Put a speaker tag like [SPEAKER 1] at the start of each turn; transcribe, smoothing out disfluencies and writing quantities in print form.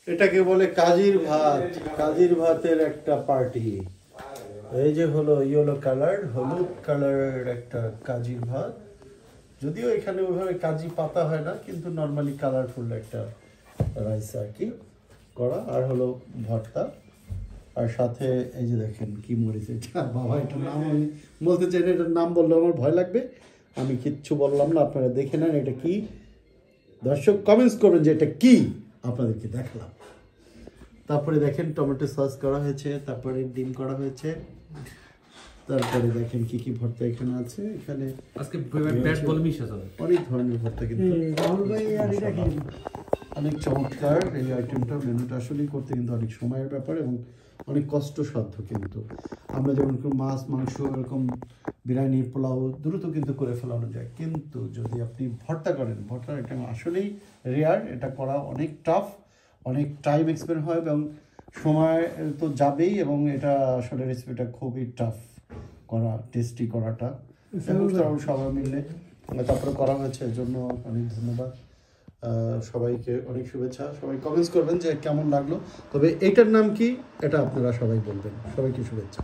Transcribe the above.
[SPEAKER 1] এটাকে বলে কাজির ভাত, কাজির ভাতের একটা পার্টি। এই যে হলো ইয়েলো কালার, হলুদ কালারের একটা কাজির ভাত। যদিও এখানে ওইভাবে কাজি পাতা হয় না, কিন্তু নর্মালি কালারফুল একটা রাইস আর কি করা। আর হলো ভর্তা, আর সাথে এই যে দেখেন কি মরিচ, এটা বাবা এটার নাম আমি বলতে চাই না, এটার নাম বললে আমার ভয় লাগবে। আমি কিচ্ছু বললাম না, আপনারা দেখে নেন এটা কি। দর্শক কমেন্টস করবেন যে এটা কি, আপনাদেরকে দেখালাম। তারপরে দেখেন টমেটো সস করা হয়েছে, তারপরে ডিম করা হয়েছে, তারপরে দেখেন কি কি ভর্তা এখানে আছে। এখানে
[SPEAKER 2] আজকে ব্যাট বল মিশা যাবে,
[SPEAKER 1] অনেক ধরনের ভর্তা, কিন্তু অনেক চমৎকার এই আইটেমটা। মেনুটা আসলেই করতে কিন্তু অনেক সময়ের ব্যাপার এবং অনেক কষ্টসাধ্য। কিন্তু আমরা যেমন মাছ মাংস এরকম বিরিয়ানি পোলাও দ্রুত কিন্তু করে ফেলানো যায়, কিন্তু যদি আপনি ভর্তা করেন, ভর্তার আইটেম আসলেই রেয়ার। এটা করা অনেক টাফ, অনেক টাইম এক্সপেন্ড হয় এবং সময় তো যাবেই, এবং এটা আসলে রেসিপিটা খুবই টাফ করা, টেস্টি করাটা সবাই মিলে তারপরে করা হয়েছে। এর জন্য অনেক ধন্যবাদ সবাইকে, অনেক শুভেচ্ছা। সবাই কমেন্টস করবেন যে কেমন লাগলো। তবে এইটার নাম কি এটা আপনারা সবাই বলবেন। সবাইকে শুভেচ্ছা।